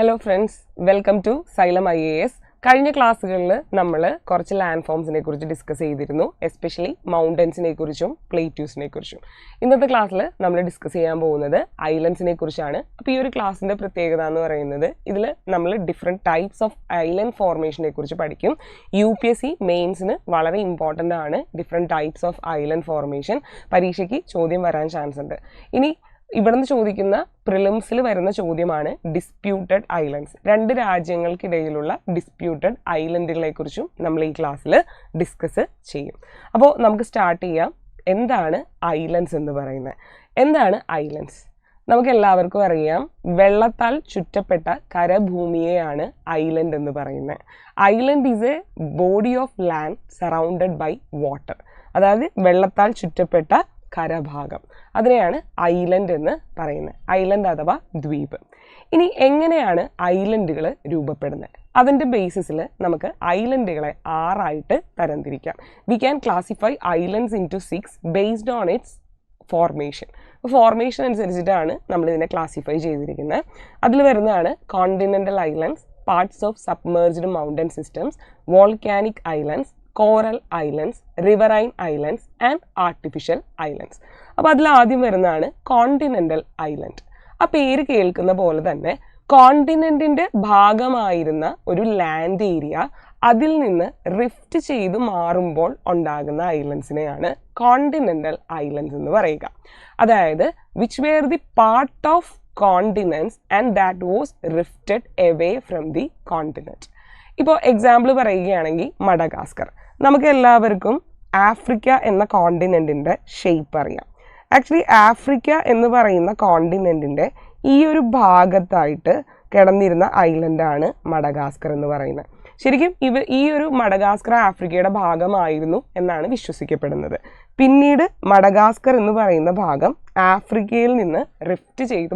Hello friends, welcome to Xylem IAS. കഴിഞ്ഞ ക്ലാസ്സുകളിൽ നമ്മൾ കുറച്ച് ലാൻഡ് ഫോംസിനെ കുറിച്ച് ഡിസ്കസ് ചെയ്തിരുന്നു, എസ്പെഷ്യലി മൗണ്ടൻസിനെ കുറിച്ചും പ്ലേറ്റ്യൂസിനെ കുറിച്ചും. ഇന്നത്തെ ക്ലാസ്സിൽ നമ്മൾ ഡിസ്കസ് ചെയ്യാൻ പോകുന്നത് ഐലൻഡ്സിനെ കുറിച്ചാണ്. അപ്പോൾ ഈ ഒരു ക്ലാസ്സിൻ്റെ പ്രത്യേകത എന്ന് പറയുന്നത് ഇതിൽ നമ്മൾ ഡിഫറെൻറ്റ് ടൈപ്സ് ഓഫ് ഐലൻഡ് ഫോർമേഷനെ കുറിച്ച് പഠിക്കും. UPSC മെയിൻസിന് വളരെ ഇമ്പോർട്ടൻ്റ് ആണ് different types of island formation. പരീക്ഷയ്ക്ക് ചോദ്യം വരാൻ ചാൻസ് ഉണ്ട്. ഇനി ഇവിടുന്ന് ചോദിക്കുന്ന പ്രിലിംസിൽ വരുന്ന ചോദ്യമാണ് ഡിസ്പ്യൂട്ടഡ് ഐലൻഡ്സ്. രണ്ട് രാജ്യങ്ങൾക്കിടയിലുള്ള ഡിസ്പ്യൂട്ടഡ് ഐലൻഡുകളെ കുറിച്ചും നമ്മൾ ഈ ക്ലാസ്സിൽ ഡിസ്കസ് ചെയ്യും. അപ്പോൾ നമുക്ക് സ്റ്റാർട്ട് ചെയ്യാം. എന്താണ് ഐലൻഡ്സ് എന്ന് പറയുന്നത്? എന്താണ് ഐലൻഡ്സ്? നമുക്ക് എല്ലാവർക്കും അറിയാം, വെള്ളത്താൽ ചുറ്റപ്പെട്ട കരഭൂമിയെയാണ് ഐലൻഡ് എന്ന് പറയുന്നത്. Island is a body of land surrounded by water. അതായത് വെള്ളത്താൽ ചുറ്റപ്പെട്ട കരഭാഗം, അതിനെയാണ് ഐലൻഡ് എന്ന് പറയുന്നത്. ഐലൻഡ് അഥവാ ദ്വീപ്. ഇനി എങ്ങനെയാണ് ഐലൻഡുകൾ രൂപപ്പെടുന്നത്? അതിൻ്റെ ബേസിസിൽ നമുക്ക് ഐലൻഡുകളെ 6 ആയിട്ട് തരംതിരിക്കാം. We can classify islands into 6 based on its formation. Formation അനുസരിച്ചിട്ടാണ് നമ്മളിതിനെ ക്ലാസിഫൈ ചെയ്തിരിക്കുന്നത്. അതിൽ വരുന്നതാണ് continental islands, parts of submerged mountain systems, volcanic islands, coral islands, riverine islands and artificial islands. അപ്പോൾ അതിൽ ആദ്യം വരുന്നതാണ് കോണ്ടിനെൻ്റൽ ഐലൻഡ്. ആ പേര് കേൾക്കുന്ന പോലെ തന്നെ കോണ്ടിനെൻറ്റിൻ്റെ ഭാഗമായിരുന്ന ഒരു ലാൻഡ് ഏരിയ അതിൽ നിന്ന് റിഫ്റ്റ് ചെയ്ത് മാറുമ്പോൾ ഉണ്ടാകുന്ന ഐലൻഡ്സിനെയാണ് കോണ്ടിനെൻ്റൽ ഐലൻഡ്സ് എന്ന് പറയുക. അതായത് which where the part of continents and that was rifted away from the continent. ഇപ്പോൾ എക്സാമ്പിൾ പറയുകയാണെങ്കിൽ മഡഗാസ്കർ. നമുക്ക് എല്ലാവർക്കും ആഫ്രിക്ക എന്ന കോണ്ടിനെൻറ്റിൻ്റെ ഷേപ്പ് അറിയാം. ആക്ച്വലി ആഫ്രിക്ക എന്ന് പറയുന്ന കോണ്ടിനെൻറ്റിൻ്റെ ഈ ഒരു ഭാഗത്തായിട്ട് കിടന്നിരുന്ന ഐലൻഡാണ് മഡഗാസ്കർ എന്ന് പറയുന്നത്. ശരിക്കും ഈ ഒരു മഡഗാസ്കർ ആഫ്രിക്കയുടെ ഭാഗമായിരുന്നു എന്നാണ് വിശ്വസിക്കപ്പെടുന്നത്. പിന്നീട് മഡഗാസ്കർ എന്ന് പറയുന്ന ഭാഗം ആഫ്രിക്കയിൽ നിന്ന് റിഫ്റ്റ് ചെയ്ത്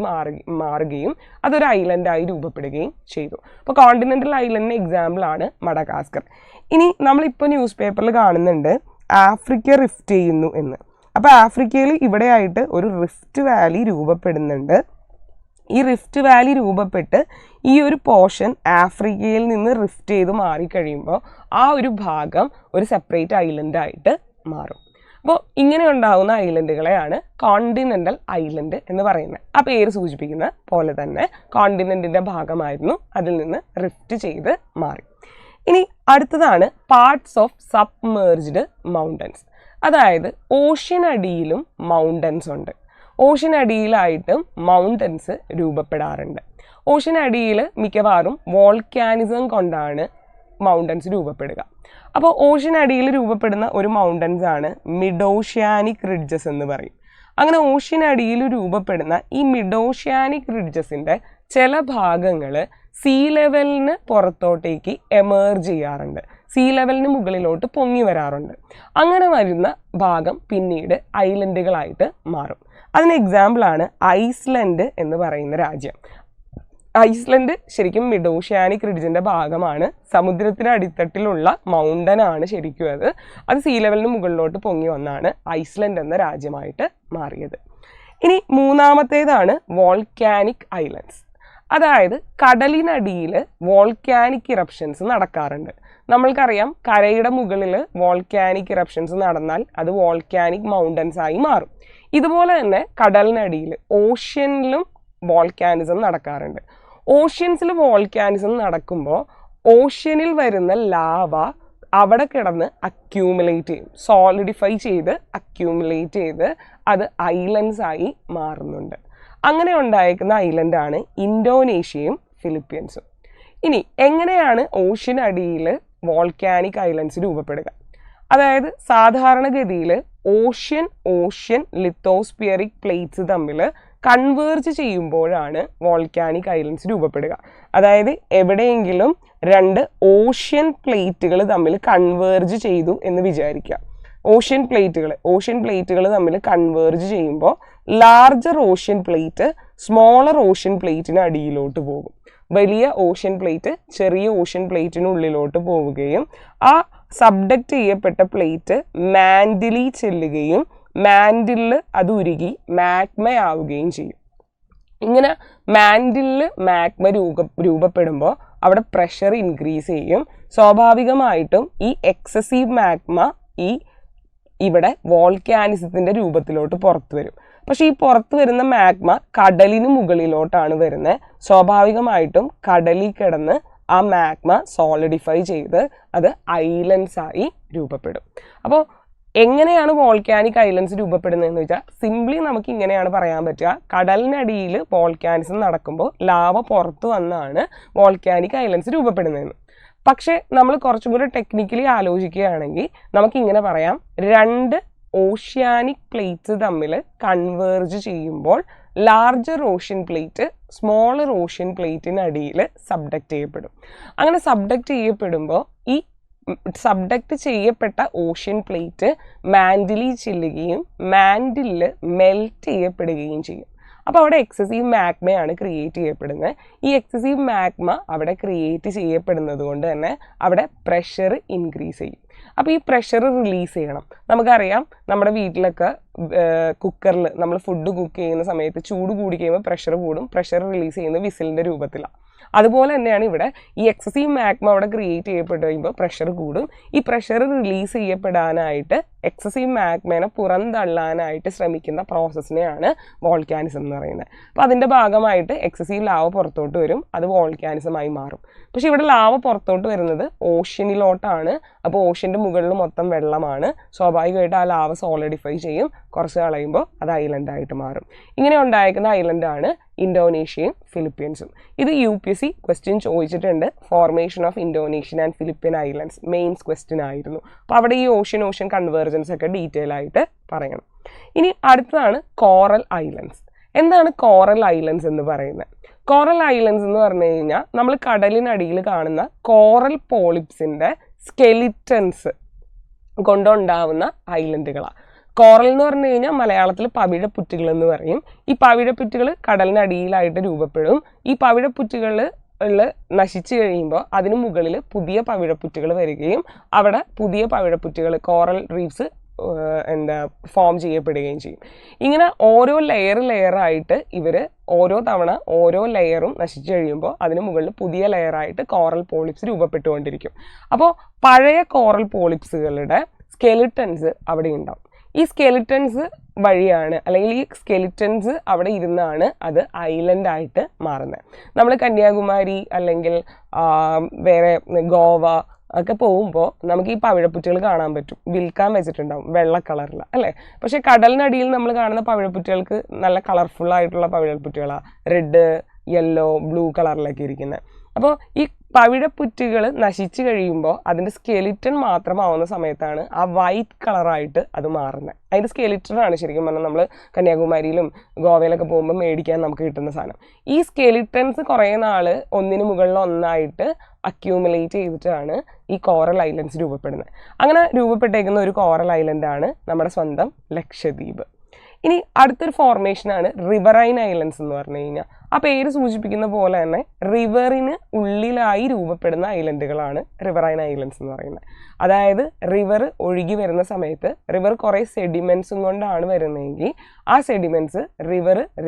മാറുകയും അതൊരു ഐലൻഡായി രൂപപ്പെടുകയും ചെയ്തു. അപ്പോൾ കോണ്ടിനെൻ്റൽ ഐലൻഡിൻ്റെ എക്സാമ്പിളാണ് മഡഗാസ്കർ. ഇനി നമ്മളിപ്പോൾ ന്യൂസ് പേപ്പറിൽ കാണുന്നുണ്ട് ആഫ്രിക്ക റിഫ്റ്റ് ചെയ്യുന്നു എന്ന്. അപ്പോൾ ആഫ്രിക്കയിൽ ഇവിടെയായിട്ട് ഒരു റിഫ്റ്റ് വാലി രൂപപ്പെടുന്നുണ്ട്. ഈ റിഫ്റ്റ് വാലി രൂപപ്പെട്ട് ഈ ഒരു പോർഷൻ ആഫ്രിക്കയിൽ നിന്ന് റിഫ്റ്റ് ചെയ്ത് മാറിക്കഴിയുമ്പോൾ ആ ഒരു ഭാഗം ഒരു സെപ്പറേറ്റ് ഐലൻഡായിട്ട് മാറും. അപ്പോൾ ഇങ്ങനെ ഉണ്ടാകുന്ന ഐലൻഡുകളെയാണ് കോണ്ടിനെൻ്റൽ ഐലൻഡ് എന്ന് പറയുന്നത്. ആ പേര് സൂചിപ്പിക്കുന്ന പോലെ തന്നെ കോണ്ടിനെൻറ്റിൻ്റെ ഭാഗമായിരുന്നു, അതിൽ നിന്ന് റിഫ്റ്റ് ചെയ്ത് മാറി. ഇനി അടുത്തതാണ് പാർട്സ് ഓഫ് സബ്മേർജ്ഡ് മൗണ്ടൻസ്. അതായത് ഓഷ്യൻ അടിയിലും മൗണ്ടൻസ് ഉണ്ട്. ഓഷ്യൻ അടിയിലായിട്ടും മൗണ്ടൻസ് രൂപപ്പെടാറുണ്ട്. ഓഷ്യൻ അടിയിൽ മിക്കവാറും വോൾക്കാനിസം കൊണ്ടാണ് മൗണ്ടൻസ് രൂപപ്പെടുക. അപ്പോൾ ഓഷ്യൻ അടിയിൽ രൂപപ്പെടുന്ന ഒരു മൗണ്ടൻസ് ആണ് മിഡോഷ്യാനിക് റിഡ്ജസ് എന്ന് പറയും. അങ്ങനെ ഓഷ്യൻ അടിയിൽ രൂപപ്പെടുന്ന ഈ മിഡോഷ്യാനിക് റിഡ്ജസിൻ്റെ ചില ഭാഗങ്ങൾ സീ ലെവലിന് പുറത്തോട്ടേക്ക് എമേർജ് ചെയ്യാറുണ്ട്, സീ ലെവലിന് മുകളിലോട്ട് പൊങ്ങി വരാറുണ്ട്. അങ്ങനെ വരുന്ന ഭാഗം പിന്നീട് ഐലൻഡുകളായിട്ട് മാറും. അതിന് എക്സാമ്പിളാണ് ഐസ്ലൻഡ് എന്ന് പറയുന്ന രാജ്യം. ഐസ്ലൻഡ് ശരിക്കും മിഡോഷ്യാനിക് റിഡ്ജിൻ്റെ ഭാഗമാണ്. സമുദ്രത്തിന് അടിത്തട്ടിലുള്ള മൗണ്ടനാണ് ശരിക്കും അത് സീ ലെവലിന് മുകളിലോട്ട് പൊങ്ങി വന്നാണ് ഐസ്ലൻഡ് എന്ന രാജ്യമായിട്ട് മാറിയത്. ഇനി മൂന്നാമത്തേതാണ് വോൾക്കാനിക് ഐലൻഡ്സ്. അതായത് കടലിനടിയിൽ വോൾക്കാനിക് ഇറപ്ഷൻസ് നടക്കാറുണ്ട്. നമ്മൾക്കറിയാം, കരയുടെ മുകളിൽ വോൾക്കാനിക് ഇറപ്ഷൻസ് നടന്നാൽ അത് വോൾക്കാനിക് മൗണ്ടൻസ് ആയി മാറും. ഇതുപോലെ തന്നെ കടലിനടിയിൽ ഓഷ്യനിലും വോൾക്കാനിസം നടക്കാറുണ്ട്. ഓഷ്യൻസിൽ വോൾക്കാനിസം നടക്കുമ്പോൾ ഓഷ്യനിൽ വരുന്ന ലാവ അവിടെ കിടന്ന് അക്യൂമുലേറ്റ് ചെയ്യും, സോളിഡിഫൈ ചെയ്ത് അക്യൂമുലേറ്റ് ചെയ്ത് അത് ഐലൻഡ്സ് ആയി മാറുന്നുണ്ട്. അങ്ങനെ ഉണ്ടായിരിക്കുന്ന ഐലൻഡാണ് ഇന്തോനേഷ്യയും ഫിലിപ്പീൻസും. ഇനി എങ്ങനെയാണ് ഓഷ്യൻ അടിയിൽ വോൾക്കാനിക് ഐലൻഡ്സ് രൂപപ്പെടുക? അതായത് സാധാരണഗതിയിൽ ഓഷ്യൻ ലിത്തോസ്ഫിയറിക് പ്ലേറ്റ്സ് തമ്മിൽ കൺവേർജ് ചെയ്യുമ്പോഴാണ് വോൾക്കാനിക് ഐലൻഡ്സ് രൂപപ്പെടുക. അതായത് എവിടെയെങ്കിലും രണ്ട് ഓഷ്യൻ പ്ലേറ്റുകൾ തമ്മിൽ കൺവേർജ് ചെയ്തു എന്ന് വിചാരിക്കുക. ഓഷ്യൻ പ്ലേറ്റുകൾ തമ്മിൽ കൺവേർജ് ചെയ്യുമ്പോൾ larger ocean plate smaller ocean പ്ലേറ്റിന് അടിയിലോട്ട് പോകും. വലിയ ഓഷ്യൻ പ്ലേറ്റ് ചെറിയ ഓഷ്യൻ പ്ലേറ്റിനുള്ളിലോട്ട് പോവുകയും ആ സബ്ഡക്റ്റ് ചെയ്യപ്പെട്ട പ്ലേറ്റ് മാൻഡിലിൽ ചെല്ലുകയും മാൻഡിലിൽ അത് ഉരുകി മാഗ്മയാവുകയും ചെയ്യും. ഇങ്ങനെ മാൻഡിലിൽ മാഗ്മ രൂപപ്പെടുമ്പോൾ അവിടെ പ്രഷർ ഇൻക്രീസ് ചെയ്യും. സ്വാഭാവികമായിട്ടും ഈ എക്സസീവ് മാഗ്മ ഇവിടെ വോൾക്കാനിസത്തിൻ്റെ രൂപത്തിലോട്ട് പുറത്തു വരും. പക്ഷേ ഈ പുറത്ത് വരുന്ന മാഗ്മ കടലിന് മുകളിലോട്ടാണ് വരുന്നത്. സ്വാഭാവികമായിട്ടും കടലിൽ കിടന്ന് ആ മാഗ്മ സോളിഡിഫൈ ചെയ്ത് അത് ഐലൻഡ്സ് ആയി രൂപപ്പെടും. അപ്പോൾ എങ്ങനെയാണ് വോൾക്കാനിക് ഐലൻഡ്സ് രൂപപ്പെടുന്നതെന്ന് വെച്ചാൽ സിംപ്ലി നമുക്ക് ഇങ്ങനെയാണ് പറയാൻ പറ്റുക. കടലിനടിയിൽ വോൾക്കാനിസം നടക്കുമ്പോൾ ലാവ പുറത്തു വന്നാണ് വോൾക്കാനിക് ഐലൻഡ്സ് രൂപപ്പെടുന്നതെന്ന്. പക്ഷേ നമ്മൾ കുറച്ചും കൂടി ടെക്നിക്കലി ആലോചിക്കുകയാണെങ്കിൽ നമുക്കിങ്ങനെ പറയാം, 2 ഓഷ്യാനിക് പ്ലേറ്റ്സ് തമ്മിൽ കൺവേർജ് ചെയ്യുമ്പോൾ larger ocean plate smaller ocean പ്ലേറ്റിനടിയിൽ സബ്ഡക്റ്റ് ചെയ്യപ്പെടും. അങ്ങനെ സബ്ഡക്റ്റ് ചെയ്യപ്പെടുമ്പോൾ ഈ സബ്ഡക്റ്റ് ചെയ്യപ്പെട്ട ഓഷ്യൻ പ്ലേറ്റ് മാൻഡിലിൽ ചെല്ലുകയും മാൻഡിലിൽ മെൽറ്റ് ചെയ്യപ്പെടുകയും ചെയ്യും. അപ്പോൾ അവിടെ എക്സസീവ് മാഗ്മയാണ് ക്രിയേറ്റ് ചെയ്യപ്പെടുന്നത്. ഈ എക്സസീവ് മാഗ്മ അവിടെ ക്രിയേറ്റ് ചെയ്യപ്പെടുന്നത് കൊണ്ട് തന്നെ അവിടെ പ്രഷർ ഇൻക്രീസ് ചെയ്യും. അപ്പോൾ ഈ പ്രഷർ റിലീസ് ചെയ്യണം. നമുക്കറിയാം നമ്മുടെ വീട്ടിലൊക്കെ കുക്കറിൽ നമ്മൾ ഫുഡ് കുക്ക് ചെയ്യുന്ന സമയത്ത് ചൂട് കൂടി കഴിയുമ്പോൾ പ്രഷർ കൂടും. പ്രഷർ റിലീസ് ചെയ്യുന്നത് വിസിലിൻ്റെ രൂപത്തിലാണ്. അതുപോലെ തന്നെയാണ് ഇവിടെ ഈ എക്സസീവ് മാഗ്മ അവിടെ ക്രിയേറ്റ് ചെയ്യപ്പെട്ട് കഴിയുമ്പോൾ പ്രഷർ കൂടും. ഈ പ്രഷർ റിലീസ് ചെയ്യപ്പെടാനായിട്ട് എക്സസീവ് മാഗ്മേനെ പുറന്തള്ളാനായിട്ട് ശ്രമിക്കുന്ന പ്രോസസ്സിനെയാണ് വോൾക്കാനിസം എന്ന് പറയുന്നത്. അപ്പോൾ അതിൻ്റെ ഭാഗമായിട്ട് എക്സസീവ് ലാവ പുറത്തോട്ട് വരും, അത് വോൾക്കാനിസമായി മാറും. പക്ഷേ ഇവിടെ ലാവ പുറത്തോട്ട് വരുന്നത് ഓഷ്യനിലോട്ടാണ്. അപ്പോൾ ഓഷ്യൻ്റെ മുകളിൽ മൊത്തം വെള്ളമാണ്. സ്വാഭാവികമായിട്ട് ആ ലാവ സോളിഡിഫൈ ചെയ്യും. കുറച്ച് കളയുമ്പോൾ അത് ഐലൻഡായിട്ട് മാറും. ഇങ്ങനെ ഉണ്ടായിരിക്കുന്ന ഐലൻഡാണ് ഇന്തോനേഷ്യയും ഫിലിപ്പീൻസും. ഇത് UPSC ക്വസ്റ്റ്യൻ ചോദിച്ചിട്ടുണ്ട്. Formation of Indonesian and Philippine islands mains question ആയിരുന്നു. അപ്പോൾ അവിടെ ഈ ഓഷ്യൻ കൺവേർജൻസ് ഒക്കെ ഡീറ്റെയിൽ ആയിട്ട് പറയണം. ഇനി അടുത്തതാണ് കോറൽ ഐലൻഡ്സ്. എന്താണ് കോറൽ ഐലൻഡ്സ് എന്ന് പറയുന്നത്? കോറൽ ഐലൻഡ്സ് എന്ന് പറഞ്ഞു കഴിഞ്ഞാൽ നമ്മൾ കടലിനടിയിൽ കാണുന്ന കോറൽ പോളിപ്സിൻ്റെ സ്കെലിറ്റൻസ് കൊണ്ടുണ്ടാവുന്ന ഐലൻഡുകളാണ്. കോറൽ എന്ന് പറഞ്ഞു കഴിഞ്ഞാൽ മലയാളത്തിൽ പവിഴപ്പുറ്റുകൾ എന്ന് പറയും. ഈ പവിഴപ്പുറ്റുകൾ കടലിനടിയിലായിട്ട് രൂപപ്പെടും. ഈ പവിഴപ്പുറ്റുകൾ നശിച്ചു കഴിയുമ്പോൾ അതിന് മുകളിൽ പുതിയ പവിഴപ്പുറ്റുകൾ വരികയും അവിടെ പുതിയ പവിഴപ്പുറ്റുകൾ കോറൽ റീഫ്സ് ഫോം ചെയ്യപ്പെടുകയും ചെയ്യും. ഇങ്ങനെ ഓരോ ലെയറായിട്ട് ഇവർ ഓരോ തവണ ഓരോ ലെയറും നശിച്ചു കഴിയുമ്പോൾ അതിന് മുകളിൽ പുതിയ ലെയറായിട്ട് കോറൽ പോളിപ്സ് രൂപപ്പെട്ടുകൊണ്ടിരിക്കും. അപ്പോൾ പഴയ കോറൽ പോളിപ്സുകളുടെ സ്കെലിറ്റൻസ് അവിടെ ഉണ്ടാവും. ഈ സ്കെലിറ്റൻസ് വഴിയാണ്, അല്ലെങ്കിൽ ഈ സ്കെലിറ്റൻസ് അവിടെ ഇരുന്നാണ് അത് ഐലൻഡായിട്ട് മാറുന്നത്. നമ്മൾ കന്യാകുമാരി അല്ലെങ്കിൽ വേറെ ഗോവ ഒക്കെ പോകുമ്പോൾ നമുക്ക് ഈ പവിഴപ്പുറ്റുകൾ കാണാൻ പറ്റും. വിൽക്കാൻ വെച്ചിട്ടുണ്ടാവും വെള്ള കളറിൽ, അല്ലേ? പക്ഷേ കടലിനടിയിൽ നമ്മൾ കാണുന്ന പവിഴപ്പുറ്റുകൾക്ക് നല്ല കളർഫുൾ ആയിട്ടുള്ള പവിഴപ്പുറ്റുകളാണ്, റെഡ്, യെല്ലോ, ബ്ലൂ കളറിലൊക്കെ ഇരിക്കുന്നത്. അപ്പോൾ ഈ പവിഴപ്പുറ്റുകൾ നശിച്ചു കഴിയുമ്പോൾ അതിൻ്റെ സ്കെലിറ്റൻ മാത്രമാവുന്ന സമയത്താണ് ആ വൈറ്റ് കളറായിട്ട് അത് മാറുന്നത്. അതിൻ്റെ സ്കെലിറ്റനാണ് ശരിക്കും പറഞ്ഞാൽ നമ്മൾ കന്യാകുമാരിയിലും ഗോവയിലൊക്കെ പോകുമ്പോൾ മേടിക്കാൻ നമുക്ക് കിട്ടുന്ന സാധനം. ഈ സ്കെലിറ്റൻസ് കുറേ നാൾ ഒന്നിന് മുകളിൽ ഒന്നായിട്ട് അക്യൂമുലേറ്റ് ചെയ്തിട്ടാണ് ഈ കോറൽ ഐലൻഡ്സ് രൂപപ്പെടുന്നത്. അങ്ങനെ രൂപപ്പെട്ടേക്കുന്ന ഒരു കോറൽ ഐലൻഡാണ് നമ്മുടെ സ്വന്തം ലക്ഷദ്വീപ്. ഇനി അടുത്തൊരു ഫോർമേഷനാണ് റിവറൈൻ ഐലൻഡ്സ് എന്ന് പറഞ്ഞു കഴിഞ്ഞാൽ. ആ പേര് സൂചിപ്പിക്കുന്ന പോലെ തന്നെ റിവറിന് ഉള്ളിലായി രൂപപ്പെടുന്ന ഐലൻഡുകളാണ് റിവറൈൻ ഐലൻഡ്സ് എന്ന് പറയുന്നത്. അതായത് റിവർ ഒഴുകി വരുന്ന സമയത്ത് റിവർ കുറേ സെഡിമെൻസും കൊണ്ടാണ് വരുന്നതെങ്കിൽ ആ സെഡിമെൻറ്റ്സ്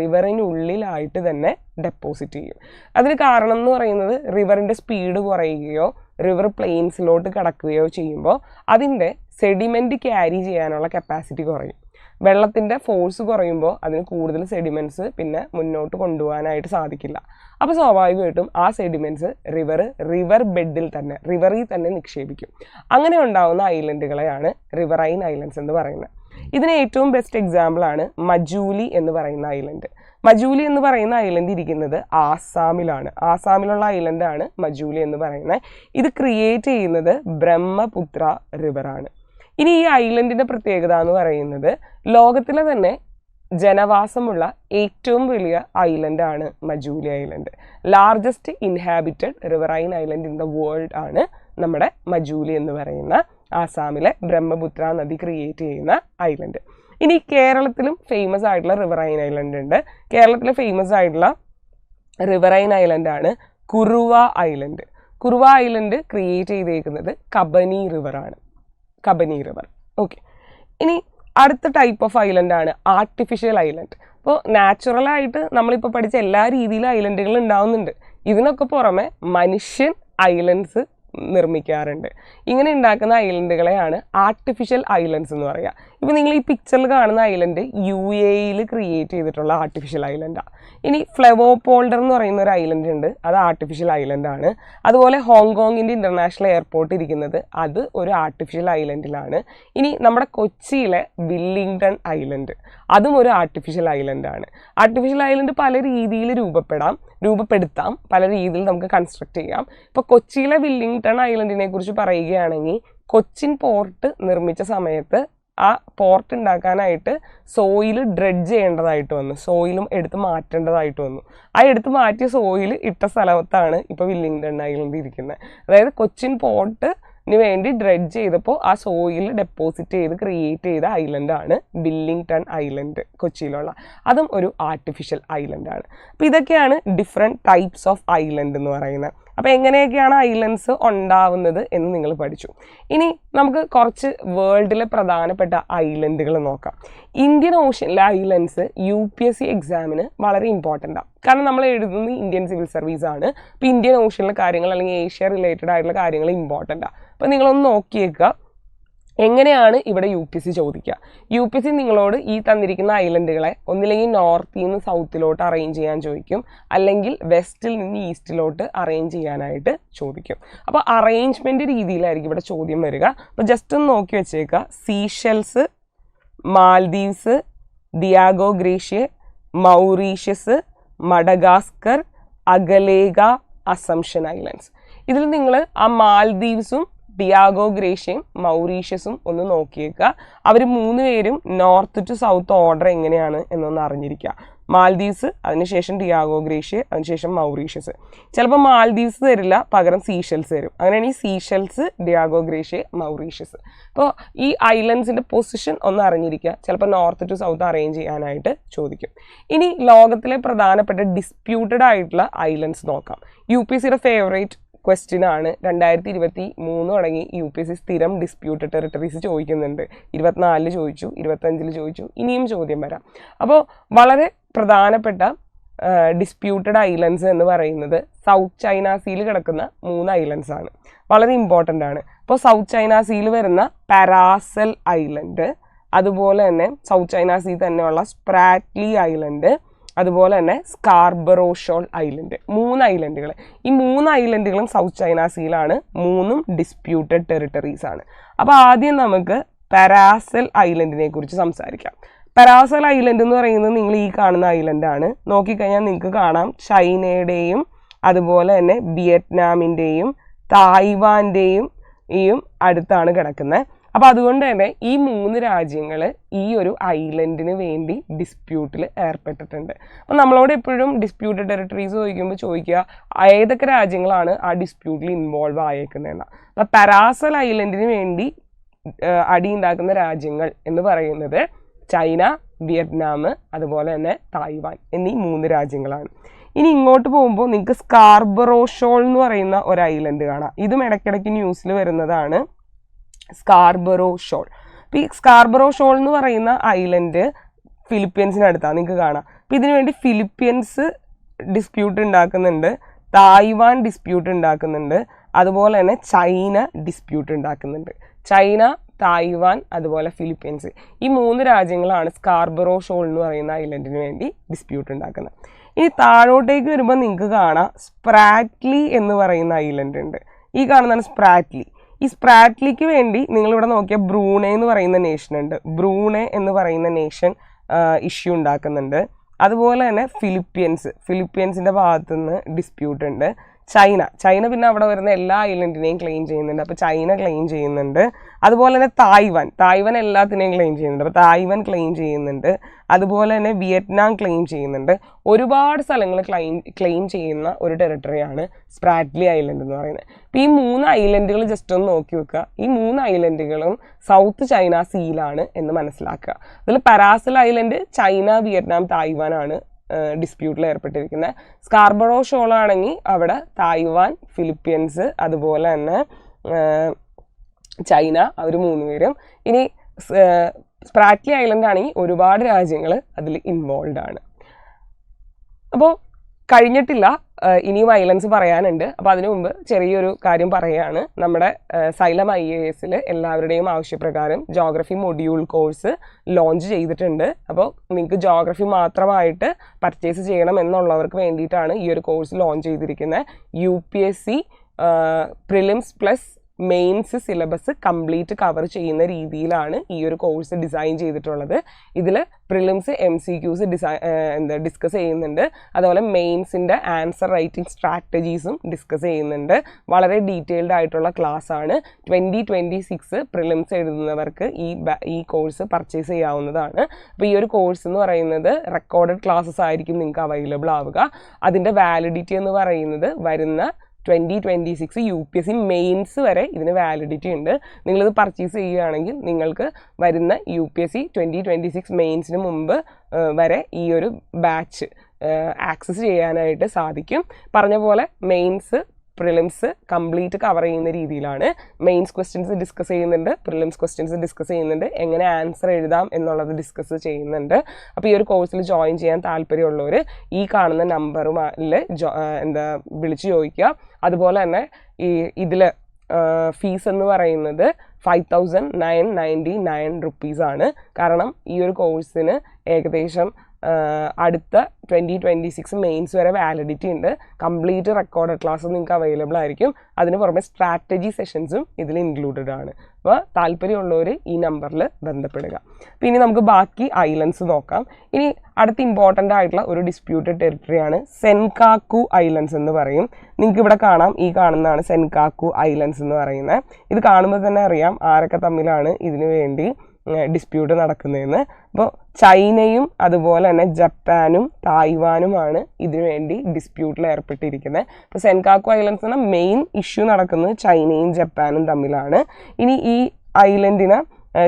റിവറിനുള്ളിലായിട്ട് തന്നെ ഡെപ്പോസിറ്റ് ചെയ്യും. അതിന് കാരണം എന്ന് പറയുന്നത് റിവറിൻ്റെ സ്പീഡ് കുറയുകയോ റിവർ പ്ലെയിൻസിലോട്ട് കടക്കുകയോ ചെയ്യുമ്പോൾ അതിൻ്റെ സെഡിമെൻറ്റ് ക്യാരി ചെയ്യാനുള്ള കപ്പാസിറ്റി കുറയും. വെള്ളത്തിൻ്റെ ഫോഴ്സ് കുറയുമ്പോൾ അതിന് കൂടുതൽ സെഡിമെൻറ്റ്സ് പിന്നെ മുന്നോട്ട് കൊണ്ടുപോകാനായിട്ട് സാധിക്കില്ല. അപ്പോൾ സ്വാഭാവികമായിട്ടും ആ സെഡിമെൻറ്റ്സ് റിവർ ബെഡിൽ തന്നെ റിവറിൽ തന്നെ നിക്ഷേപിക്കും. അങ്ങനെ ഉണ്ടാകുന്ന ഐലൻഡുകളെയാണ് റിവറൈൻ ഐലൻഡ്സ് എന്ന് പറയുന്നത്. ഇതിന് ഏറ്റവും ബെസ്റ്റ് എക്സാമ്പിളാണ് മജൂലി എന്ന് പറയുന്ന ഐലൻഡ്. മജൂലി എന്ന് പറയുന്ന ഐലൻഡ് ഇരിക്കുന്നത് ആസാമിലാണ്. ആസാമിലുള്ള ഐലൻഡാണ് മജൂലി എന്ന് പറയുന്നത്. ഇത് ക്രിയേറ്റ് ചെയ്യുന്നത് ബ്രഹ്മപുത്ര റിവറാണ്. ഇനി ഈ ഐലൻഡിൻ്റെ പ്രത്യേകത എന്ന് പറയുന്നത് ലോകത്തിലെ തന്നെ ജനവാസമുള്ള ഏറ്റവും വലിയ ഐലൻഡാണ് Majuli island. Largest inhabited riverine island in the world ആണ് നമ്മുടെ മജൂലി എന്ന് പറയുന്ന ആസാമിലെ ബ്രഹ്മപുത്ര നദി ക്രിയേറ്റ് ചെയ്യുന്ന ഐലൻഡ്. ഇനി കേരളത്തിലും ഫേമസ് ആയിട്ടുള്ള റിവറൈൻ ഐലൻഡ് ഉണ്ട്. കേരളത്തിലെ ഫേമസ് ആയിട്ടുള്ള റിവറൈൻ ഐലൻഡാണ് Kuruva island. Kuruva island create ചെയ്തേക്കുന്നത് കബനി റിവറാണ്. കബനി റിവർ. ഓക്കെ. ഇനി അടുത്ത ടൈപ്പ് ഓഫ് ഐലൻഡാണ് ആർട്ടിഫിഷ്യൽ ഐലൻഡ്. അപ്പോൾ നാച്ചുറലായിട്ട് നമ്മളിപ്പോൾ പഠിച്ച എല്ലാ രീതിയിലും ഐലൻഡുകൾ ഉണ്ടാവുന്നുണ്ട്. ഇതിനൊക്കെ പുറമെ മനുഷ്യൻ ഐലൻഡ്സ് നിർമ്മിക്കാറുണ്ട്. ഇങ്ങനെ ഉണ്ടാക്കുന്ന ഐലൻഡുകളെയാണ് ആർട്ടിഫിഷ്യൽ ഐലൻഡ്സ് എന്ന് പറയുക. ഇപ്പോൾ നിങ്ങൾ ഈ പിക്ചറിൽ കാണുന്ന ഐലൻഡ് UAE ക്രിയേറ്റ് ചെയ്തിട്ടുള്ള ആർട്ടിഫിഷ്യൽ ഐലൻഡാണ്. ഇനി ഫ്ലെവോപോൾഡർ എന്ന് പറയുന്ന ഒരു ഐലൻഡ് ഉണ്ട്, അത് ആർട്ടിഫിഷ്യൽ ഐലൻഡാണ്. അതുപോലെ ഹോങ്കോങ്ങിൻ്റെ ഇൻ്റർനാഷണൽ എയർപോർട്ട് ഇരിക്കുന്നത് അത് ഒരു ആർട്ടിഫിഷ്യൽ ഐലൻഡിലാണ്. ഇനി നമ്മുടെ കൊച്ചിയിലെ വില്ലിംഗ്ടൺ ഐലൻഡ് അതും ഒരു ആർട്ടിഫിഷ്യൽ ഐലൻഡാണ്. ആർട്ടിഫിഷ്യൽ ഐലൻഡ് പല രീതിയിൽ രൂപപ്പെടുത്താം, പല രീതിയിൽ നമുക്ക് കൺസ്ട്രക്ട് ചെയ്യാം. ഇപ്പോൾ കൊച്ചിയിലെ വില്ലിംഗ്ടൺ ഐലൻഡിനെ കുറിച്ച് പറയുകയാണെങ്കിൽ കൊച്ചിൻ പോർട്ട് നിർമ്മിച്ച സമയത്ത് ആ പോർട്ട് ഉണ്ടാക്കാനായിട്ട് സോയിൽ ഡ്രെഡ്ജ് ചെയ്യേണ്ടതായിട്ട് വന്നു, സോയിലും എടുത്ത് മാറ്റേണ്ടതായിട്ട് വന്നു. ആ എടുത്ത് മാറ്റിയ സോയിൽ ഇട്ട സ്ഥലത്താണ് ഇപ്പോൾ വില്ലിംഗ്ടൺ ഐലൻഡ് ഇരിക്കുന്നത്. അതായത് കൊച്ചിൻ പോർട്ടിന് വേണ്ടി ഡ്രെഡ്ജ് ചെയ്തപ്പോൾ ആ സോയിൽ ഡെപ്പോസിറ്റ് ചെയ്ത് ക്രിയേറ്റ് ചെയ്ത ഐലൻഡാണ് വില്ലിംഗ്ടൺ ഐലൻഡ് കൊച്ചിയിലുള്ള. അതും ഒരു ആർട്ടിഫിഷ്യൽ ഐലൻഡാണ്. അപ്പോൾ ഇതൊക്കെയാണ് ഡിഫറെൻറ്റ് ടൈപ്സ് ഓഫ് ഐലൻഡ് എന്ന് പറയുന്നത്. അപ്പോൾ എങ്ങനെയൊക്കെയാണ് ഐലൻഡ്സ് ഉണ്ടാവുന്നത് എന്ന് നിങ്ങൾ പഠിച്ചു. ഇനി നമുക്ക് കുറച്ച് വേൾഡിലെ പ്രധാനപ്പെട്ട ഐലൻഡുകൾ നോക്കാം. ഇന്ത്യൻ ഓഷ്യനിലെ ഐലൻഡ്സ് UPSC എക്സാമിന് വളരെ ഇമ്പോർട്ടൻ്റ് ആണ്. കാരണം നമ്മൾ എഴുതുന്നത് ഇന്ത്യൻ സിവിൽ സർവീസ് ആണ്. അപ്പോൾ ഇന്ത്യൻ ഓഷ്യനിലെ കാര്യങ്ങൾ അല്ലെങ്കിൽ ഏഷ്യ റിലേറ്റഡ് ആയിട്ടുള്ള കാര്യങ്ങൾ ഇമ്പോർട്ടൻ്റ് ആണ്. അപ്പോൾ നിങ്ങളൊന്ന് നോക്കിയേക്കുക എങ്ങനെയാണ് ഇവിടെ UPSC ചോദിക്കുക. UPSC നിങ്ങളോട് ഈ തന്നിരിക്കുന്ന ഐലൻഡുകളെ ഒന്നില്ലെങ്കിൽ നോർത്തിൽ നിന്ന് സൗത്തിലോട്ട് അറേഞ്ച് ചെയ്യാൻ ചോദിക്കും, അല്ലെങ്കിൽ വെസ്റ്റിൽ നിന്ന് ഈസ്റ്റിലോട്ട് അറേഞ്ച് ചെയ്യാനായിട്ട് ചോദിക്കും. അപ്പോൾ അറേഞ്ച്മെൻറ്റ് രീതിയിലായിരിക്കും ഇവിടെ ചോദ്യം വരിക. അപ്പോൾ ജസ്റ്റ് ഒന്ന് നോക്കി വെച്ചേക്കുക. Seychelles, Maldives, Diego gratia, Mauritius, Madagascar, Agalega, assumption islands. ഇതിൽ നിങ്ങൾ ആ മാൽദീവ്സും ഡിയാഗോ ഗ്രേഷ്യയും മൗറീഷ്യസും ഒന്ന് നോക്കിയേക്കുക. അവർ 3 പേരും നോർത്ത് ടു സൗത്ത് ഓർഡർ എങ്ങനെയാണ് എന്നൊന്ന് അറിഞ്ഞിരിക്കുക. മാൽദീവ്സ്, അതിനുശേഷം ഡിയാഗോ ഗ്രേഷ്യ, അതിനുശേഷം മൗറീഷ്യസ്. ചിലപ്പോൾ മാൽദീവ്സ് തരില്ല, പകരം സീഷെൽസ് തരും. അങ്ങനെയാണ് ഈ സീഷെൽസ്, ഡിയാഗോ ഗ്രേഷ്യ, മൗറീഷ്യസ്. അപ്പോൾ ഈ ഐലൻഡ്സിൻ്റെ പൊസിഷൻ ഒന്ന് അറിഞ്ഞിരിക്കുക. ചിലപ്പോൾ നോർത്ത് ടു സൗത്ത് അറേഞ്ച് ചെയ്യാനായിട്ട് ചോദിക്കും. ഇനി ലോകത്തിലെ പ്രധാനപ്പെട്ട ഡിസ്പ്യൂട്ടഡ് ആയിട്ടുള്ള ഐലൻഡ്സ് നോക്കാം. UPSCയുടെ ഫേവറേറ്റ് ക്വസ്റ്റ്യൻ ആണ്. 2023 തുടങ്ങി UPSC സ്ഥിരം ഡിസ്പ്യൂട്ടഡ് ടെറിട്ടറീസ് ചോദിക്കുന്നുണ്ട്. 24 ചോദിച്ചു, 25 ചോദിച്ചു, ഇനിയും ചോദ്യം വരാം. അപ്പോൾ വളരെ പ്രധാനപ്പെട്ട ഡിസ്പ്യൂട്ടഡ് ഐലൻഡ്സ് എന്ന് പറയുന്നത് സൗത്ത് ചൈന സീയിൽ കിടക്കുന്ന 3 ഐലൻഡ്സ് ആണ്. വളരെ ഇമ്പോർട്ടൻ്റ് ആണ്. അപ്പോൾ സൗത്ത് ചൈന സീയിൽ വരുന്ന പാരാസൽ ഐലൻഡ്, അതുപോലെ തന്നെ സൗത്ത് ചൈന സീ തന്നെയുള്ള സ്പ്രാറ്റ്ലി ഐലൻഡ്, അതുപോലെ തന്നെ സ്കാർബറോ ഷോൾ ഐലൻഡ്. 3 ഐലൻഡുകൾ. ഈ 3 ഐലൻഡുകളും സൗത്ത് ചൈന സീയിലാണ്. 3ഉം ഡിസ്പ്യൂട്ടഡ് ടെറിട്ടറീസ് ആണ്. അപ്പോൾ ആദ്യം നമുക്ക് പാരാസൽ ഐലൻഡിനെ കുറിച്ച് സംസാരിക്കാം. പാരാസൽ ഐലൻഡ് എന്ന് പറയുന്നത് നിങ്ങൾ ഈ കാണുന്ന ഐലൻഡാണ്. നോക്കിക്കഴിഞ്ഞാൽ നിങ്ങൾക്ക് കാണാം ചൈനയുടെയും അതുപോലെ തന്നെ വിയറ്റ്നാമിൻ്റെയും തായ്വാൻ്റെയും അടുത്താണ് കിടക്കുന്നത്. അപ്പോൾ അതുകൊണ്ട് തന്നെ ഈ 3 രാജ്യങ്ങൾ ഈ ഒരു ഐലൻഡിന് വേണ്ടി ഡിസ്പ്യൂട്ടിൽ ഏർപ്പെട്ടിട്ടുണ്ട്. അപ്പോൾ നമ്മളോട് എപ്പോഴും ഡിസ്പ്യൂട്ടഡ് ടെറിട്ടറീസ് ചോദിക്കുക ഏതൊക്കെ രാജ്യങ്ങളാണ് ആ ഡിസ്പ്യൂട്ടിൽ ഇൻവോൾവ് ആയേക്കുന്നതെന്നാണ്. അപ്പോൾ പാരാസൽ ഐലൻഡിന് വേണ്ടി അടിയുണ്ടാക്കുന്ന രാജ്യങ്ങൾ എന്ന് പറയുന്നത് ചൈന, വിയറ്റ്നാം, അതുപോലെ തന്നെ തായ്വാൻ എന്നീ 3 രാജ്യങ്ങളാണ്. ഇനി ഇങ്ങോട്ട് പോകുമ്പോൾ നിങ്ങൾക്ക് സ്കാർബറോ ഷോൾ എന്ന് പറയുന്ന ഒരു ഐലൻഡ് കാണാം. ഇതും ഇടയ്ക്കിടയ്ക്ക് ന്യൂസിൽ വരുന്നതാണ്. Scarborough shawl. അപ്പോൾ ഈ സ്കാർബറോ ഷോൾ എന്ന് പറയുന്ന ഐലൻഡ് ഫിലിപ്പീൻസിനടുത്താണ്, നിങ്ങൾക്ക് കാണാം. അപ്പോൾ ഇതിനു വേണ്ടി ഫിലിപ്പീൻസ് ഡിസ്പ്യൂട്ട് ഉണ്ടാക്കുന്നുണ്ട്, തായ്വാൻ ഡിസ്പ്യൂട്ട് ഉണ്ടാക്കുന്നുണ്ട്, അതുപോലെ തന്നെ ചൈന ഡിസ്പ്യൂട്ട് ഉണ്ടാക്കുന്നുണ്ട്. ചൈന, തായ്വാൻ, അതുപോലെ ഫിലിപ്പീൻസ്, ഈ 3 രാജ്യങ്ങളാണ് സ്കാർബറോ ഷോൾ എന്ന് പറയുന്ന ഐലൻഡിന് വേണ്ടി ഡിസ്പ്യൂട്ട് ഉണ്ടാക്കുന്നത്. ഇനി താഴോട്ടേക്ക് വരുമ്പോൾ നിങ്ങൾക്ക് കാണാം സ്പ്രാറ്റ്ലി എന്ന് പറയുന്ന ഐലൻഡ് ഉണ്ട്. ഈ കാണുന്നതാണ് സ്പ്രാറ്റ്ലി. ഈ സ്പ്രാറ്റ്ലിക്ക് വേണ്ടി നിങ്ങളിവിടെ നോക്കിയാൽ ബ്രൂണെ എന്ന് പറയുന്ന നേഷൻ ഉണ്ട്. ബ്രൂണെ എന്ന് പറയുന്ന നേഷൻ ഇഷ്യൂ ഉണ്ടാക്കുന്നുണ്ട്. അതുപോലെ തന്നെ ഫിലിപ്പീൻസിൻ്റെ ഭാഗത്തുനിന്ന് ഡിസ്പ്യൂട്ട് ഉണ്ട്. ചൈന പിന്നെ അവിടെ വരുന്ന എല്ലാ ഐലൻഡിനെയും ക്ലെയിം ചെയ്യുന്നുണ്ട്. അപ്പോൾ ചൈന ക്ലെയിം ചെയ്യുന്നുണ്ട്. അതുപോലെ തന്നെ തായ്വാൻ എല്ലാത്തിനെയും ക്ലെയിം ചെയ്യുന്നുണ്ട്. അപ്പോൾ തായ്വാൻ ക്ലെയിം ചെയ്യുന്നുണ്ട്. അതുപോലെ തന്നെ വിയറ്റ്നാം ക്ലെയിം ചെയ്യുന്നുണ്ട്. ഒരുപാട് സ്ഥലങ്ങൾ ക്ലെയിം ചെയ്യുന്ന ഒരു ടെറിട്ടറിയാണ് സ്പ്രാറ്റ്ലി ഐലൻഡ് എന്ന് പറയുന്നത്. അപ്പോൾ ഈ 3 ഐലൻഡുകൾ ജസ്റ്റ് ഒന്ന് നോക്കി വെക്കുക. ഈ 3 ഐലൻഡുകളും സൗത്ത് ചൈന സീയിലാണ് എന്ന് മനസ്സിലാക്കുക. അതിൽ പാരാസൽ ഐലൻഡ് ചൈന, വിയറ്റ്നാം, തായ്വാനാണ് ഡിസ്പ്യൂട്ടിൽ ഏർപ്പെട്ടിരിക്കുന്നത്. സ്കാർബറോ ഷോൾ ആണെങ്കിൽ അവിടെ തായ്വാൻ, ഫിലിപ്പീൻസ്, അതുപോലെ തന്നെ ചൈന, അവർ 3 പേരും. ഇനി സ്പ്രാറ്റ്ലി ഐലൻഡ് ആണെങ്കിൽ ഒരുപാട് രാജ്യങ്ങൾ അതിൽ ഇൻവോൾവ് ആണ്. അപ്പോൾ കഴിഞ്ഞിട്ടില്ല, ഇനിയും ഐലൻഡ്സ് പറയാനുണ്ട്. അപ്പോൾ അതിനു മുമ്പ് ചെറിയൊരു കാര്യം പറയുകയാണ്. നമ്മുടെ സൈലം IAS എല്ലാവരുടെയും ആവശ്യപ്രകാരം ജോഗ്രഫി മൊഡ്യൂൾ കോഴ്സ് ലോഞ്ച് ചെയ്തിട്ടുണ്ട്. അപ്പോൾ നിങ്ങൾക്ക് ജോഗ്രഫി മാത്രമായിട്ട് പർച്ചേസ് ചെയ്യണം എന്നുള്ളവർക്ക് വേണ്ടിയിട്ടാണ് ഈ ഒരു കോഴ്സ് ലോഞ്ച് ചെയ്തിരിക്കുന്നത്. UPSC prelims plus mains syllabus complete cover ചെയ്യുന്ന രീതിയിലാണ് ഈ ഒരു കോഴ്സ് ഡിസൈൻ ചെയ്തിട്ടുള്ളത്. ഇതിൽ പ്രിലിംസ് MCQs ഡിസ്കസ് ചെയ്യുന്നുണ്ട്. അതുപോലെ മെയിൻസിൻ്റെ ആൻസർ റൈറ്റിംഗ് സ്ട്രാറ്റജീസും ഡിസ്കസ് ചെയ്യുന്നുണ്ട്. വളരെ ഡീറ്റെയിൽഡ് ആയിട്ടുള്ള ക്ലാസ് ആണ്. 2026 പ്രിലിംസ് എഴുതുന്നവർക്ക് ഈ കോഴ്സ് പർച്ചേസ് ചെയ്യാവുന്നതാണ്. അപ്പോൾ ഈ ഒരു കോഴ്സ് എന്ന് പറയുന്നത് റെക്കോർഡഡ് ക്ലാസ്സസ് ആയിരിക്കും നിങ്ങൾക്ക് അവൈലബിൾ ആവുക. അതിൻ്റെ വാലിഡിറ്റി എന്ന് പറയുന്നത് വരുന്ന 2026 UPSC മെയിൻസ് വരെ ഇതിന് വാലിഡിറ്റി ഉണ്ട്. നിങ്ങളിത് പർച്ചേസ് ചെയ്യുകയാണെങ്കിൽ നിങ്ങൾക്ക് വരുന്ന UPSC 2026 മെയിൻസിന് മുമ്പ് വരെ ഈ ഒരു ബാച്ച് ആക്സസ് ചെയ്യാനായിട്ട് സാധിക്കും. പറഞ്ഞ പോലെ മെയിൻസ് പ്രിലിംസ് കംപ്ലീറ്റ് കവർ ചെയ്യുന്ന രീതിയിലാണ്. മെയിൻസ് ക്വസ്റ്റ്യൻസ് ഡിസ്കസ് ചെയ്യുന്നുണ്ട്, പ്രിലിംസ് ക്വസ്റ്റ്യൻസ് ഡിസ്കസ് ചെയ്യുന്നുണ്ട്, എങ്ങനെ ആൻസർ എഴുതാം എന്നുള്ളത് ഡിസ്കസ് ചെയ്യുന്നുണ്ട്. അപ്പോൾ ഈ ഒരു കോഴ്സിൽ ജോയിൻ ചെയ്യാൻ താല്പര്യമുള്ളവർ ഈ കാണുന്ന നമ്പറുമായിൽ വിളിച്ച് ചോദിക്കുക. അതുപോലെ തന്നെ ഇതിൽ ഫീസ് എന്ന് പറയുന്നത് 5,999 റുപ്പീസാണ്. കാരണം ഈ ഒരു കോഴ്സിന് ഏകദേശം അടുത്ത 2026 മെയിൻസ് വരെ വാലിഡിറ്റി ഉണ്ട്. കംപ്ലീറ്റ് റെക്കോർഡഡ് ക്ലാസ് നിങ്ങൾക്ക് അവൈലബിൾ ആയിരിക്കും. അതിന് പുറമെ സ്ട്രാറ്റജി സെഷൻസും ഇതിൽ ഇൻക്ലൂഡഡ് ആണ്. അപ്പോൾ താല്പര്യമുള്ളവർ ഈ നമ്പറിൽ ബന്ധപ്പെടുക. അപ്പോൾ ഇനി നമുക്ക് ബാക്കി ഐലൻഡ്സ് നോക്കാം. ഇനി അടുത്ത ഇമ്പോർട്ടൻ്റ് ആയിട്ടുള്ള ഒരു ഡിസ്പ്യൂട്ടഡ് ടെറിട്ടറിയാണ് സെൻകാക്കു ഐലൻഡ്സ് എന്ന് പറയും. നിങ്ങൾക്ക് ഇവിടെ കാണാം, ഈ കാണുന്നതാണ് സെൻകാക്കു ഐലൻഡ്സ് എന്ന് പറയുന്നത്. ഇത് കാണുമ്പോൾ തന്നെ അറിയാം ആരൊക്കെ തമ്മിലാണ് ഇതിനു വേണ്ടി ഡിസ്പ്യൂട്ട് നടക്കുന്നതെന്ന്. അപ്പോൾ ചൈനയും അതുപോലെ തന്നെ ജപ്പാനും തായ്വാനുമാണ് ഇതിനു വേണ്ടി ഡിസ്പ്യൂട്ടിൽ ഏർപ്പെട്ടിരിക്കുന്നത്. ഇപ്പോൾ സെൻകാക്കു ഐലൻഡ്സ് എന്ന മെയിൻ ഇഷ്യൂ നടക്കുന്നത് ചൈനയും ജപ്പാനും തമ്മിലാണ്. ഇനി ഈ ഐലൻഡിനെ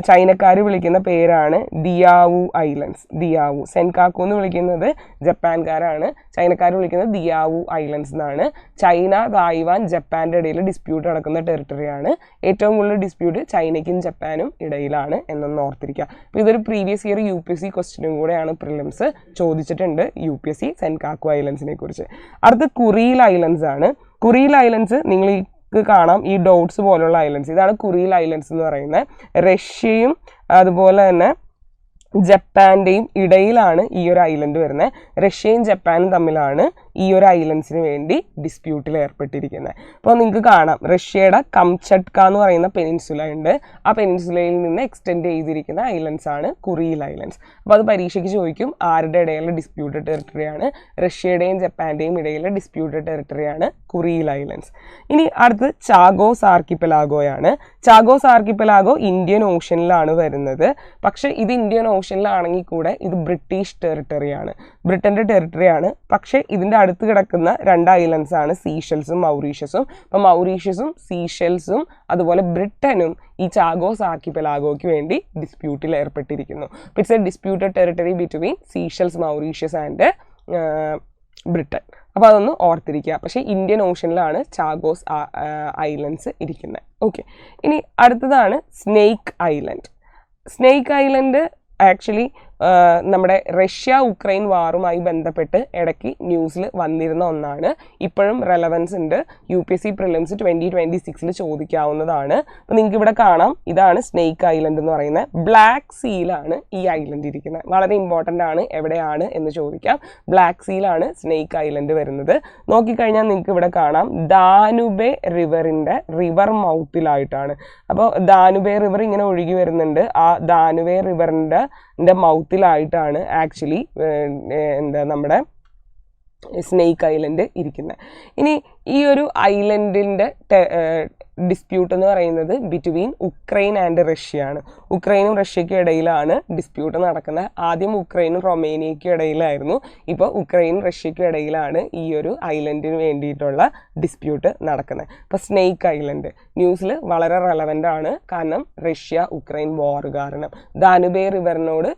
ചൈനക്കാർ വിളിക്കുന്ന പേരാണ് ദിയാവു ഐലൻഡ്സ്. ദിയാവു. സെൻകാക്കു എന്ന് വിളിക്കുന്നത് ജപ്പാൻകാരാണ്, ചൈനക്കാർ വിളിക്കുന്നത് ദിയാവു ഐലൻഡ്സ് എന്നാണ്. ചൈന, തായ്വാൻ, ജപ്പാൻ്റെ ഇടയിൽ ഡിസ്പ്യൂട്ട് നടക്കുന്ന ടെറിട്ടറിയാണ്. ഏറ്റവും കൂടുതൽ ഡിസ്പ്യൂട്ട് ചൈനയ്ക്കും ജപ്പാനും ഇടയിലാണ് എന്നൊന്ന് ഓർത്തിരിക്കുക. അപ്പോൾ ഇതൊരു പ്രീവിയസ് ഇയർ UPSC ക്വസ്റ്റ്യനും കൂടെയാണ്. പ്രിലിംസ് ചോദിച്ചിട്ടുണ്ട് UPSC സെൻകാക്കു ഐലൻഡ്സിനെ കുറിച്ച്. അടുത്ത കുറിയിൽ ഐലൻഡ്സ് ആണ്. കുറിയിൽ ഐലൻഡ്സ് നിങ്ങൾ കാണാം, ഈ ഡോട്ട്സ് പോലുള്ള ഐലൻഡ്സ്. ഇതാണ് കുറിയിൽ ഐലൻഡ്സ് എന്ന് പറയുന്നത്. റഷ്യയും അതുപോലെ തന്നെ ജപ്പാൻ്റെയും ഇടയിലാണ് ഈ ഒരു ഐലൻഡ് വരുന്നത്. റഷ്യയും ജപ്പാനും തമ്മിലാണ് ഈ ഒരു ഐലൻഡ്സിന് വേണ്ടി ഡിസ്പ്യൂട്ടിൽ ഏർപ്പെട്ടിരിക്കുന്നത്. അപ്പോൾ നിങ്ങൾക്ക് കാണാം റഷ്യയുടെ കംചട്ക എന്ന് പറയുന്ന പെനിൻസുല ഉണ്ട്. ആ പെനിൻസുലയിൽ നിന്ന് എക്സ്റ്റെൻഡ് ചെയ്തിരിക്കുന്ന ഐലൻഡ്സ് ആണ് കുറിയിൽ ഐലൻഡ്സ്. അപ്പോൾ അത് പരീക്ഷയ്ക്ക് ചോദിക്കും, ആരുടെ ഇടയിലുള്ള ഡിസ്പ്യൂട്ടഡ് ടെറിട്ടറിയാണ്? റഷ്യയുടെയും ജപ്പാൻ്റെയും ഇടയിലുള്ള ഡിസ്പ്യൂട്ടഡ് ടെറിട്ടറിയാണ് കുറിയിൽ ഐലൻഡ്സ്. ഇനി അടുത്ത് ചാഗോസ് ആർക്കിപ്പലാഗോയാണ്. ചാഗോസ് ആർക്കിപ്പലാഗോ ഇന്ത്യൻ ഓഷ്യനിലാണ് വരുന്നത്. പക്ഷേ ഇത് ഇന്ത്യൻ ഓഷ്യനിലാണെങ്കിൽ കൂടെ ഇത് ബ്രിട്ടീഷ് ടെറിട്ടറിയാണ്, ബ്രിട്ടൻ്റെ ടെറിട്ടറിയാണ്. പക്ഷേ ഇതിൻ്റെ അടുത്ത് കിടക്കുന്ന 2 ഐലൻഡ്സ് ആണ് സീഷെൽസും മൗറീഷ്യസും. അപ്പോൾ മൗറീഷ്യസും സീഷെൽസും അതുപോലെ ബ്രിട്ടനും ഈ ചാഗോസ് ആർക്കിപ്പലാഗോയ്ക്ക് വേണ്ടി ഡിസ്പ്യൂട്ടിൽ ഏർപ്പെട്ടിരിക്കുന്നു. It's a disputed territory between Seychelles, Mauritius and Britain. അപ്പോൾ അതൊന്ന് ഓർത്തിരിക്കുക. പക്ഷേ ഇന്ത്യൻ ഓഷ്യനിലാണ് ചാഗോസ് ഐലൻഡ്സ് ഇരിക്കുന്നത്. ഓക്കെ, ഇനി അടുത്തതാണ് snake island. Snake island actually നമ്മുടെ റഷ്യ ഉക്രൈൻ വാറുമായി ബന്ധപ്പെട്ട് ഇടയ്ക്ക് ന്യൂസിൽ വന്നിരുന്ന ഒന്നാണ്. ഇപ്പോഴും റെലവൻസ് ഉണ്ട്. UPSC പ്രിലിംസ് 2026 ചോദിക്കാവുന്നതാണ്. അപ്പോൾ നിങ്ങൾക്ക് ഇവിടെ കാണാം, ഇതാണ് സ്നേക്ക് ഐലൻഡ് എന്ന് പറയുന്നത്. ബ്ലാക്ക് സീലാണ് ഈ ഐലൻഡ് ഇരിക്കുന്നത്. വളരെ ഇമ്പോർട്ടൻ്റ് ആണ്, എവിടെയാണ് എന്ന് ചോദിക്കാം. ബ്ലാക്ക് സീലാണ് സ്നേക്ക് ഐലൻഡ് വരുന്നത്. നോക്കിക്കഴിഞ്ഞാൽ നിങ്ങൾക്ക് ഇവിടെ കാണാം ദാനുബെ റിവറിൻ്റെ റിവർ മൗത്തിലായിട്ടാണ്. അപ്പോൾ ദാനുബെ റിവർ ഇങ്ങനെ ഒഴുകി വരുന്നുണ്ട്. ആ ദാനുബെ റിവറിൻ്റെ മൗത്തിലായിട്ടാണ് ആക്ച്വലി നമ്മുടെ സ്നേക്ക് ഐലൻഡ് ഇരിക്കുന്നത്. ഇനി ഈ ഒരു ഐലൻഡിൻ്റെ ഡിസ്പ്യൂട്ട് എന്ന് പറയുന്നത് ബിറ്റ്വീൻ ഉക്രൈൻ ആൻഡ് റഷ്യയാണ്. ഉക്രൈനും റഷ്യയ്ക്കും ഇടയിലാണ് ഡിസ്പ്യൂട്ട് നടക്കുന്നത്. ആദ്യം ഉക്രൈനും റൊമേനിയയ്ക്കും ഇടയിലായിരുന്നു. ഇപ്പോൾ ഉക്രൈനും റഷ്യയ്ക്കും ഇടയിലാണ് ഈ ഒരു ഐലൻഡിന് വേണ്ടിയിട്ടുള്ള ഡിസ്പ്യൂട്ട് നടക്കുന്നത്. ഇപ്പോൾ സ്നേക്ക് ഐലൻഡ് ന്യൂസിൽ വളരെ റെലവൻ്റ് ആണ്. കാരണം റഷ്യ ഉക്രൈൻ വാർ കാരണം ദാനുബെ റിവറിനോട്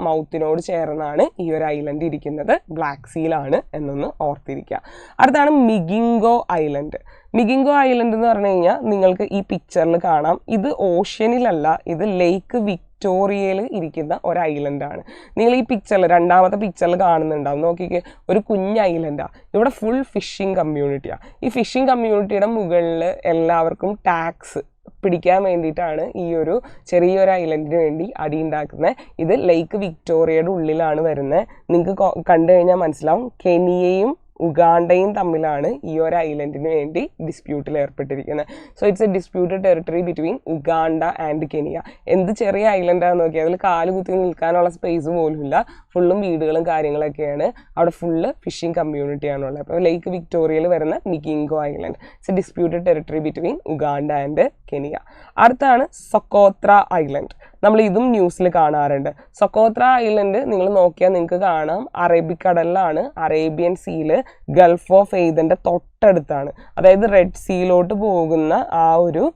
മൗത്തിനോട് ചേർന്നാണ് ഈ ഒരു ഐലൻഡ് ഇരിക്കുന്നത്. ബ്ലാക്ക് സീലാണ് എന്നൊന്ന് ഓർത്തിരിക്കുക. അടുത്താണ് മിഗിംഗോ ഐലൻഡ്. മിഗിംഗോ ഐലൻഡ് എന്ന് പറഞ്ഞു കഴിഞ്ഞാൽ നിങ്ങൾക്ക് ഈ പിക്ചറിൽ കാണാം, ഇത് ഓഷ്യനിലല്ല, ഇത് ലേക്ക് വിക്ടോറിയയിൽ ഇരിക്കുന്ന ഒരു ഐലൻഡാണ്. നിങ്ങൾ ഈ പിക്ചറിൽ രണ്ടാമത്തെ പിക്ചറിൽ കാണുന്നുണ്ടാവും, നോക്കിക്കേ, ഒരു കുഞ്ഞ് ഐലൻഡാണ്. ഇവിടെ ഫുൾ ഫിഷിംഗ് കമ്മ്യൂണിറ്റിയാണ്. ഈ ഫിഷിംഗ് കമ്മ്യൂണിറ്റിയുടെ മുകളിൽ എല്ലാവർക്കും ടാക്സ് പിടിക്കാൻ വേണ്ടിയിട്ടാണ് ഈ ഒരു ചെറിയൊരു ഐലൻഡിന് വേണ്ടി അടി ഉണ്ടാക്കുന്നത്. ഇത് ലേക്ക് വിക്ടോറിയയുടെ ഉള്ളിലാണ് വരുന്നത്. നിങ്ങൾക്ക് കണ്ടു കഴിഞ്ഞാൽ മനസ്സിലാവും, കെനിയയും ഉഗാണ്ടയും തമ്മിലാണ് ഈ ഒരു ഐലൻഡിന് വേണ്ടി ഡിസ്പ്യൂട്ടിൽ ഏർപ്പെട്ടിരിക്കുന്നത്. So it's a disputed territory between Uganda and Kenya. എന്ത് ചെറിയ ഐലൻഡാന്ന് നോക്കിയാൽ അതിൽ കാല് കുത്തി നിൽക്കാനുള്ള സ്പേസ് പോലുമില്ല, ഫുള്ളും വീടുകളും കാര്യങ്ങളൊക്കെയാണ്. അവിടെ ഫുള്ള് ഫിഷിംഗ് കമ്മ്യൂണിറ്റിയാണുള്ളത്. അപ്പോൾ ലേക്ക് വിക്ടോറിയയിൽ വരുന്ന Migingo island, it's a disputed territory between Uganda and Kenya. അടുത്താണ് സൊക്കോത്ര ഐലൻഡ്. നമ്മൾ ഇതും ന്യൂസിൽ കാണാറുണ്ട്. സൊക്കോത്ര ഐലൻഡ് നിങ്ങൾ നോക്കിയാൽ നിങ്ങൾക്ക് കാണാം, അറേബ്യക്കടലിലാണ്, അറേബ്യൻ സീല് ഗൾഫ് ഓഫ് എയ്ദൻ്റെ തൊട്ടടുത്താണ്. അതായത് റെഡ് സീയിലോട്ട് പോകുന്ന ആ ഒരു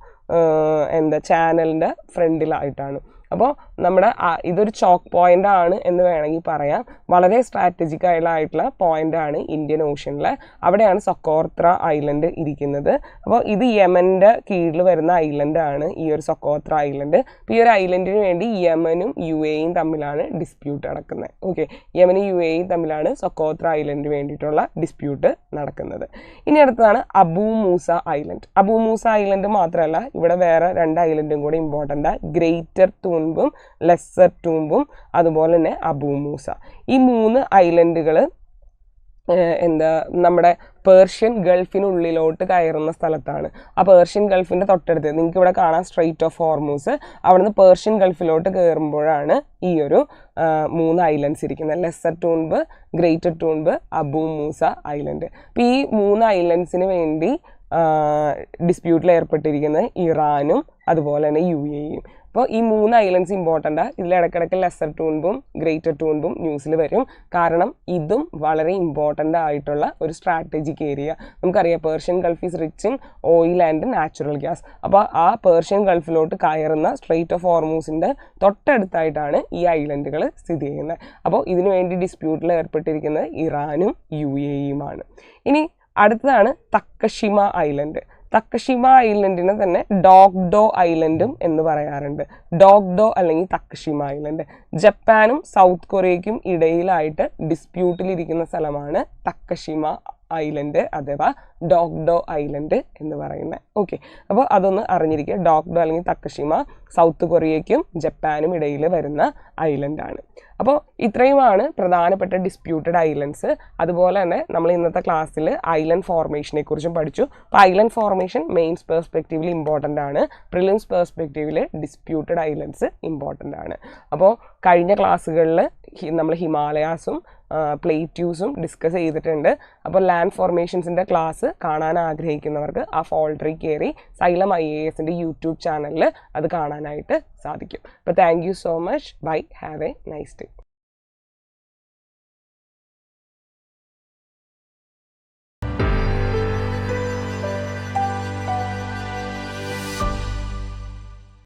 ചാനലിൻ്റെ ഫ്രണ്ടിലായിട്ടാണ്. അപ്പോൾ നമ്മുടെ ഇതൊരു ചോക്ക് പോയിന്റ് ആണ് എന്ന് വേണമെങ്കിൽ പറയാം. വളരെ സ്ട്രാറ്റജിക് ആയിട്ടുള്ള പോയിന്റാണ് ഇന്ത്യൻ ഓഷ്യനിൽ. അവിടെയാണ് സൊക്കോത്ര ഐലൻഡ് ഇരിക്കുന്നത്. അപ്പോൾ ഇത് യമൻ്റെ കീഴിൽ വരുന്ന ഐലൻഡാണ് ഈ ഒരു സൊക്കോത്ര ഐലൻഡ്. അപ്പോൾ ഈ ഒരു ഐലൻഡിന് വേണ്ടി യമനും UAEയും തമ്മിലാണ് ഡിസ്പ്യൂട്ട് നടക്കുന്നത്. ഓക്കെ, യമനും UAEയും തമ്മിലാണ് സൊക്കോത്ര ഐലൻഡിന് വേണ്ടിയിട്ടുള്ള ഡിസ്പ്യൂട്ട് നടക്കുന്നത്. ഇനി അടുത്തതാണ് Abu Musa island. Abu Musa island മാത്രമല്ല, ഇവിടെ വേറെ 2 ഐലൻഡും കൂടി ഇമ്പോർട്ടൻ്റ്. ഗ്രേറ്റർ ടൂംബും ലെസ്സർ ടൂംബും അതുപോലെ തന്നെ അബു മൂസ. ഈ 3 ഐലൻഡുകൾ നമ്മുടെ പേർഷ്യൻ ഗൾഫിനുള്ളിലോട്ട് കയറുന്ന സ്ഥലത്താണ്. ആ പേർഷ്യൻ ഗൾഫിൻ്റെ തൊട്ടടുത്ത് നിങ്ങൾക്ക് ഇവിടെ കാണാം സ്ട്രെയിറ്റ് ഓഫ് ഹോർമൂസ്. അവിടുന്ന് പേർഷ്യൻ ഗൾഫിലോട്ട് കയറുമ്പോഴാണ് ഈ ഒരു 3 ഐലൻഡ്സ് ഇരിക്കുന്നത്. Lesser Tunb, Greater Tunb, Abu Musa island. അപ്പോൾ ഈ 3 ഐലൻഡ്സിന് വേണ്ടി ഡിസ്പ്യൂട്ടിൽ ഏർപ്പെട്ടിരിക്കുന്നത് ഇറാനും അതുപോലെ തന്നെ UAEയും. അപ്പോൾ ഈ 3 ഐലൻഡ്സ് ഇമ്പോർട്ടൻ്റാണ്. ഇതിൽ ഇടയ്ക്കിടയ്ക്ക് ലെസ്സർ ടൂംബും ഗ്രേറ്റർ ടൂംബും ന്യൂസിൽ വരും. കാരണം ഇതും വളരെ ഇമ്പോർട്ടൻ്റ് ആയിട്ടുള്ള ഒരു സ്ട്രാറ്റജിക് ഏരിയ. നമുക്കറിയാം Persian Gulf is rich in oil and natural gas. അപ്പോൾ ആ പേർഷ്യൻ ഗൾഫിലോട്ട് കയറുന്ന സ്ട്രെയിറ്റ് ഓഫ് ഹോർമൂസിൻ്റെ തൊട്ടടുത്തായിട്ടാണ് ഈ ഐലൻഡുകൾ സ്ഥിതി ചെയ്യുന്നത്. അപ്പോൾ ഇതിനു വേണ്ടി ഡിസ്പ്യൂട്ടിൽ ഏർപ്പെട്ടിരിക്കുന്നത് ഇറാനും UAEയുമാണ്. ഇനി അടുത്തതാണ് തക്കഷിമ ഐലൻഡ്. തക്കഷിമ ഐലൻഡിനെ തന്നെ ഡോഗ്ഡോ ഐലൻഡും എന്ന് പറയാറുണ്ട്. ഡോഗ്ഡോ അല്ലെങ്കിൽ തക്കഷിമ ഐലൻഡ്. ജപ്പാനും സൗത്ത് കൊറിയയ്ക്കും ഇടയിലായിട്ട് ഡിസ്പ്യൂട്ടിലിരിക്കുന്ന സ്ഥലമാണ് തക്കഷിമ ഐലൻഡ് അഥവാ ഡോഗ്ഡോ ഐലൻഡ് എന്ന് പറയുന്നത്. ഓക്കെ, അപ്പോൾ അതൊന്ന് അറിഞ്ഞിരിക്കുക. ഡോഗ്ഡോ അല്ലെങ്കിൽ തക്കഷിമ സൗത്ത് കൊറിയയ്ക്കും ജപ്പാനും ഇടയിൽ വരുന്ന ഐലൻഡാണ്. അപ്പോൾ ഇത്രയുമാണ് പ്രധാനപ്പെട്ട ഡിസ്പ്യൂട്ടഡ് ഐലൻഡ്സ്. അതുപോലെ തന്നെ നമ്മൾ ഇന്നത്തെ ക്ലാസ്സിൽ ഐലൻഡ് ഫോർമേഷനെ കുറിച്ചും പഠിച്ചു. അപ്പോൾ ഐലൻഡ് ഫോർമേഷൻ മെയിൻസ് പെർസ്പെക്റ്റീവിൽ ഇമ്പോർട്ടൻ്റ് ആണ്, പ്രിലിംസ് പെർസ്പെക്റ്റീവിൽ ഡിസ്പ്യൂട്ടഡ് ഐലൻഡ്സ് ഇമ്പോർട്ടൻ്റ് ആണ്. അപ്പോൾ കഴിഞ്ഞ ക്ലാസ്സുകളിൽ നമ്മൾ ഹിമാലയാസും പ്ലേറ്റ്യൂസും ഡിസ്കസ് ചെയ്തിട്ടുണ്ട്. അപ്പോൾ ലാൻഡ് ഫോർമേഷൻസിൻ്റെ ക്ലാസ് കാണാൻ ആഗ്രഹിക്കുന്നവർക്ക് ആ ഫോൾഡറിൽ കയറി സൈലം IASൻ്റെ യൂട്യൂബ് ചാനലിൽ അത് കാണാനായിട്ട് സാധിക്കും. അപ്പോൾ thank you so much. Bye. Have a nice day.